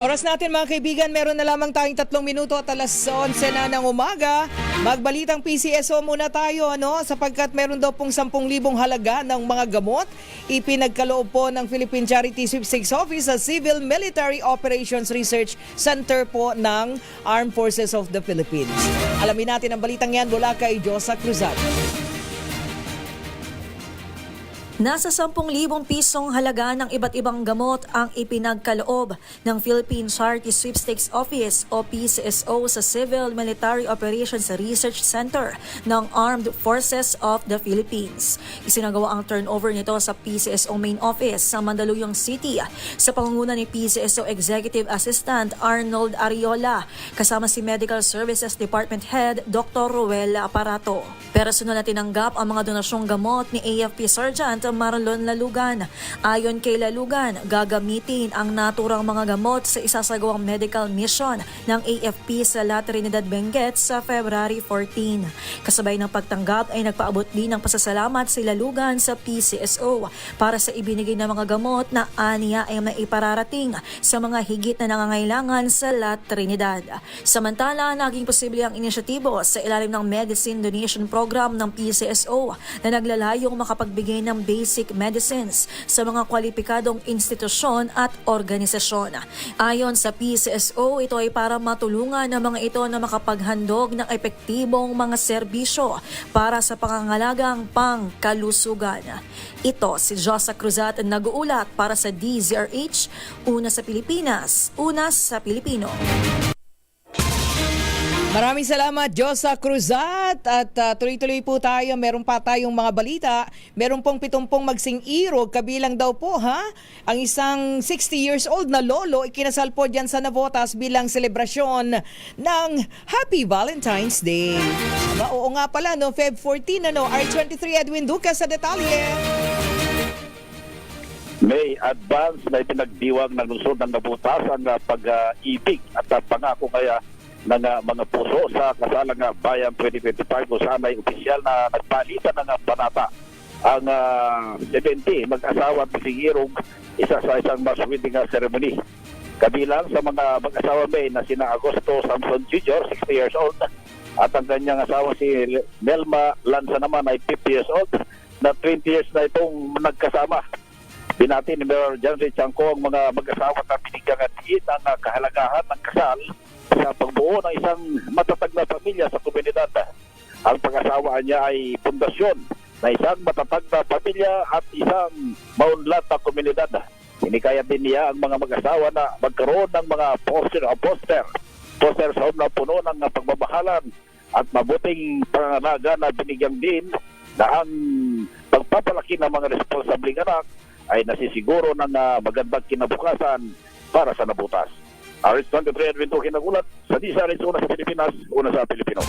Oras natin mga kaibigan, meron na lamang tayong 3 minuto at alas 11 na ng umaga. Magbalitang PCSO muna tayo sapagkat meron daw pong 10,000 halaga ng mga gamot. Ipinagkaloob po ng Philippine Charity Sweepstakes Office sa Civil Military Operations Research Center po ng Armed Forces of the Philippines. Alamin natin ang balitang yan mula kay Josa Cruzat. Nasa 10,000 pisong halaga ng iba't ibang gamot ang ipinagkaloob ng Philippine Charity Sweepstakes Office o PCSO sa Civil Military Operations Research Center ng Armed Forces of the Philippines. Isinagawa ang turnover nito sa PCSO Main Office sa Mandaluyong City sa pangunguna ni PCSO Executive Assistant Arnold Ariola kasama si Medical Services Department Head Dr. Ruel Aparato. Personal na tinanggap ang mga donasyong gamot ni AFP Sergeant Marlon Lalugan. Ayon kay Lalugan, gagamitin ang naturang mga gamot sa isasagawang medical mission ng AFP sa La Trinidad Benguet sa February 14. Kasabay ng pagtanggap ay nagpaabot din ng pasasalamat si Lalugan sa PCSO para sa ibinigay na mga gamot na aniya ay maipararating sa mga higit na nangangailangan sa La Trinidad. Samantala, naging posible ang inisyatibo sa ilalim ng Medicine Donation Program ng PCSO na naglalayong makapagbigay ng basic medicines sa mga kwalipikadong institusyon at organisasyon. Ayon sa PCSO, ito ay para matulungan ng mga ito na makapaghandog ng epektibong mga serbisyo para sa pangangalagang pangkalusugan. Ito si Josa Cruzat nag-uulat para sa DZRH, una sa Pilipinas, una sa Pilipino. Maraming salamat, Josa Cruzat. At tuloy-tuloy po tayo. Meron pa tayong mga balita. Meron pong 70 magsing-irog. Kabilang daw po ang isang 60 years old na lolo ikinasal po dyan sa Navotas bilang selebrasyon ng Happy Valentine's Day. Oo nga pala, Feb 14, R23 Edwin Duca sa detalye. May advance na ipinagdiwang ng lungsod ng Navotas ang pag-ibig at pangako kaya ng mga puso sa kasalang Bayan 2025 kung saan ay opisyal na nagpalitan ng banata ang 70 mag-asawa at pisingirong isa sa isang mass wedding ceremony. Kabilang sa mga mag-asawa may na sina Agosto Samson Jr., 60 years old, at ang kanyang asawa si Nelma Lanza naman ay 50 years old na 20 years na itong nagkasama. Binati ni Mayor John Ray Chanco ang mga mag-asawa na binigyan at ang kahalagahan ng kasal sa pagbuo ng isang matatag na pamilya sa komunidad. Ang pag-asawa niya ay pundasyon na isang matatag na pamilya at isang maunlad na komunidad. Hinikayat din niya ang mga mag-asawa na magkaroon ng mga poster sa home na puno ng pagmamahalan at mabuting pangangalaga na binigyan din na ang pagpapalaki ng mga responsabling anak ay nasisiguro ng magandang kinabukasan para sa Navotas. R23 Edwin Duque nagulat sa DZRH, una sa Pilipinas, una sa Pilipino.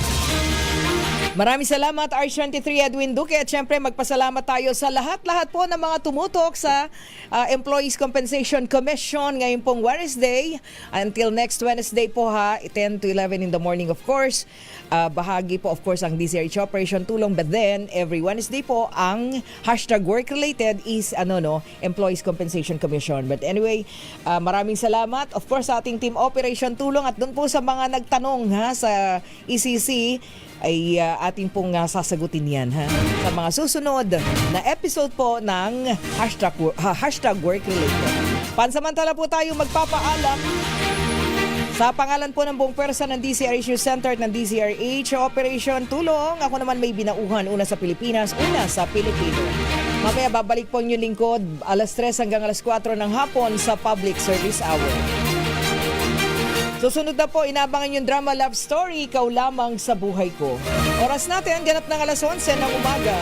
Maraming salamat, R23 Edwin Duque. At syempre magpasalamat tayo sa lahat-lahat po ng mga tumutok sa Employees Compensation Commission ngayon pong Wednesday. Until next Wednesday po 10 to 11 in the morning of course. Bahagi po of course ang DZRH Operation Tulong. But then every Wednesday po ang hashtag work-related is Employees Compensation Commission. But anyway, maraming salamat of course sa ating Team Operation Tulong at doon po sa mga nagtanong sa ECC ay ating pong sasagutin yan sa mga susunod na episode po ng hashtag work-related. Pansamantala po tayo magpapaalam sa pangalan po ng buong pwersa ng DZRH News Center at ng DZRH Operation Tulong. Ako naman may binauhan, una sa Pilipinas, una sa Pilipino. Mamaya babalik po inyong lingkod alas 3 hanggang alas 4 ng hapon sa Public Service Hour. Susunod na po, inabangan yung drama love story, Ikaw Lamang sa Buhay Ko. Oras natin, ganap ng alas 11 ng umaga.